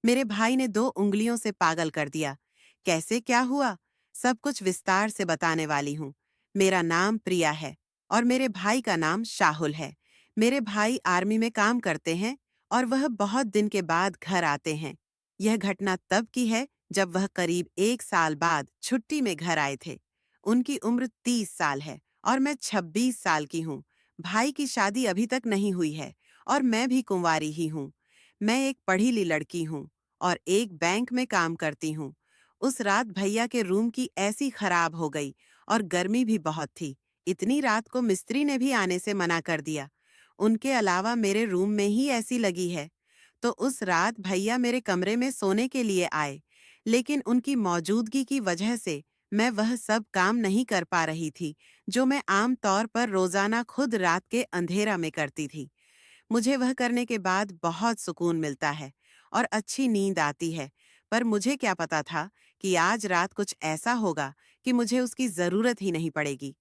मेरे भाई ने 2 उंगलियों से पागल कर दिया। कैसे क्या हुआ? सब कुछ विस्तार से बताने वाली हूँ। मेरा नाम प्रिया है और मेरे भाई का नाम शाहुल है। मेरे भाई आर्मी में काम करते हैं और वह बहुत दिन के बाद घर आते हैं। यह घटना तब की है जब वह करीब 1 साल बाद छुट्टी में घर आए थे। उनकी उम्र 30 साल है और मैं 26 साल की हूँ। भाई की शादी अभी तक नहीं हुई है और मैं भी कुंवारी ही हूँ। मैं एक पढ़ी ली लड़की हूँ और एक बैंक में काम करती हूँ। उस रात भैया के रूम की ऐसी खराब हो गई और गर्मी भी बहुत थी। इतनी रात को मिस्त्री ने भी आने से मना कर दिया। उनके अलावा मेरे रूम में ही ऐसी लगी है। तो उस रात भैया मेरे कमरे में सोने के लिए आए, लेकिन उनकी मौजूदगी की वजह से मैं वह सब काम नहीं कर पा रही थी जो मैं आम तौर पर रोजाना खुद रात के अंधेरा में करती थी। मुझे वह करने के बाद बहुत सुकून मिलता है और अच्छी नींद आती है, पर मुझे क्या पता था कि आज रात कुछ ऐसा होगा कि मुझे उसकी जरूरत ही नहीं पड़ेगी।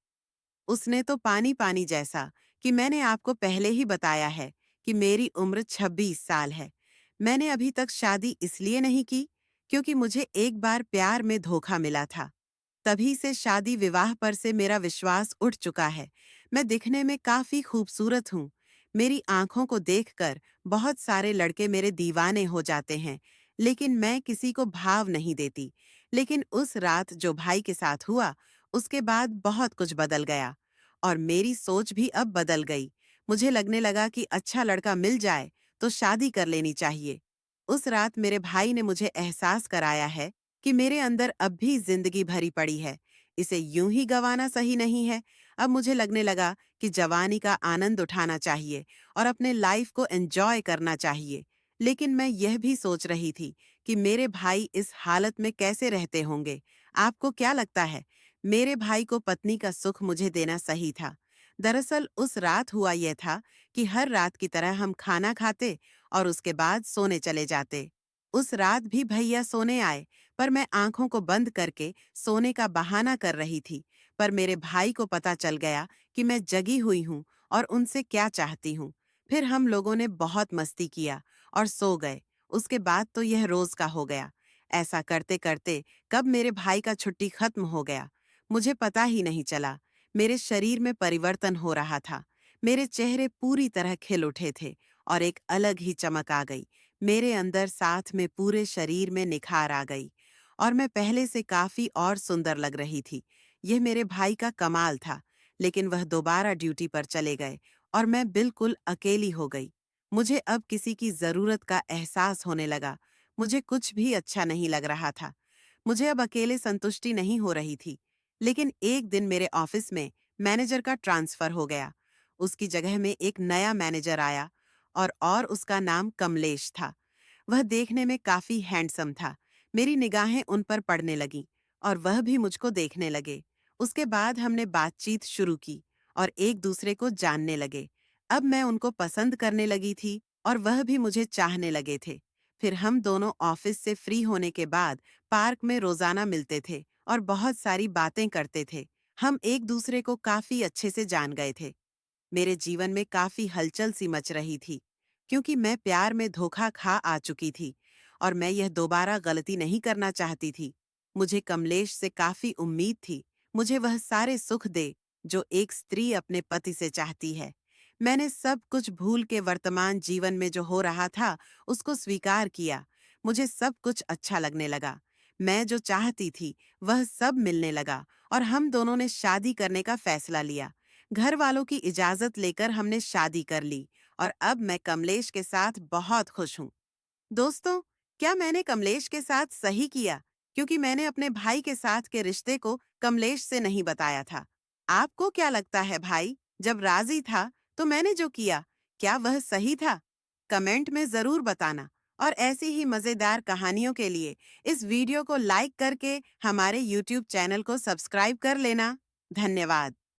उसने तो पानी पानी जैसा कि मैंने आपको पहले ही बताया है कि मेरी उम्र 26 साल है। मैंने अभी तक शादी इसलिए नहीं की क्योंकि मुझे एक बार प्यार में धोखा मिला था। तभी से शादी विवाह पर से मेरा विश्वास उठ चुका है। मैं दिखने में काफी खूबसूरत हूँ। मेरी आंखों को देखकर बहुत सारे लड़के मेरे दीवाने हो जाते हैं, लेकिन मैं किसी को भाव नहीं देती। लेकिन उस रात जो भाई के साथ हुआ, उसके बाद बहुत कुछ बदल गया और मेरी सोच भी अब बदल गई। मुझे लगने लगा कि अच्छा लड़का मिल जाए तो शादी कर लेनी चाहिए। उस रात मेरे भाई ने मुझे एहसास कराया है कि मेरे अंदर अब भी जिंदगी भरी पड़ी है। इसे यूं ही गंवाना सही नहीं है। अब मुझे लगने लगा कि जवानी का आनंद उठाना चाहिए और अपने लाइफ को एंजॉय करना चाहिए। लेकिन मैं यह भी सोच रही थी कि मेरे भाई इस हालत में कैसे रहते होंगे। आपको क्या लगता है? मेरे भाई को पत्नी का सुख मुझे देना सही था। दरअसल उस रात हुआ यह था कि हर रात की तरह हम खाना खाते और उसके बाद सोने चले जाते। उस रात भी भैया सोने आए, पर मैं आंखों को बंद करके सोने का बहाना कर रही थी। पर मेरे भाई को पता चल गया कि मैं जगी हुई हूँ और उनसे क्या चाहती हूँ। फिर हम लोगों ने बहुत मस्ती किया और सो गए। उसके बाद तो यह रोज का हो गया। ऐसा करते करते कब मेरे भाई का छुट्टी खत्म हो गया, मुझे पता ही नहीं चला। मेरे शरीर में परिवर्तन हो रहा था। मेरे चेहरे पूरी तरह खिल उठे थे और एक अलग ही चमक आ गई। मेरे अंदर साथ में पूरे शरीर में निखार आ गई और मैं पहले से काफी और सुंदर लग रही थी। यह मेरे भाई का कमाल था, लेकिन वह दोबारा ड्यूटी पर चले गए और मैं बिल्कुल अकेली हो गई। मुझे अब किसी की जरूरत का एहसास होने लगा। मुझे कुछ भी अच्छा नहीं लग रहा था। मुझे अब अकेले संतुष्टि नहीं हो रही थी। लेकिन एक दिन मेरे ऑफिस में मैनेजर का ट्रांसफर हो गया। उसकी जगह में एक नया मैनेजर आया और उसका नाम कमलेश था। वह देखने में काफी हैंडसम था। मेरी निगाहें उन पर पड़ने लगीं और वह भी मुझको देखने लगे। उसके बाद हमने बातचीत शुरू की और एक दूसरे को जानने लगे। अब मैं उनको पसंद करने लगी थी और वह भी मुझे चाहने लगे थे। फिर हम दोनों ऑफिस से फ्री होने के बाद पार्क में रोजाना मिलते थे और बहुत सारी बातें करते थे। हम एक दूसरे को काफी अच्छे से जान गए थे। मेरे जीवन में काफी हलचल सी मच रही थी, क्योंकि मैं प्यार में धोखा खा आ चुकी थी और मैं यह दोबारा गलती नहीं करना चाहती थी। मुझे कमलेश से काफी उम्मीद थी। मुझे वह सारे सुख दे जो एक स्त्री अपने पति से चाहती है। मैंने सब कुछ भूल के वर्तमान जीवन में जो हो रहा था उसको स्वीकार किया। मुझे सब कुछ अच्छा लगने लगा। मैं जो चाहती थी वह सब मिलने लगा और हम दोनों ने शादी करने का फैसला लिया। घर वालों की इजाजत लेकर हमने शादी कर ली और अब मैं कमलेश के साथ बहुत खुश हूँ। दोस्तों, क्या मैंने कमलेश के साथ सही किया? क्योंकि मैंने अपने भाई के साथ के रिश्ते को कमलेश से नहीं बताया था। आपको क्या लगता है भाई, जब राजी था तो मैंने जो किया, क्या वह सही था? कमेंट में जरूर बताना और ऐसी ही मजेदार कहानियों के लिए इस वीडियो को लाइक करके हमारे YouTube चैनल को सब्सक्राइब कर लेना। धन्यवाद।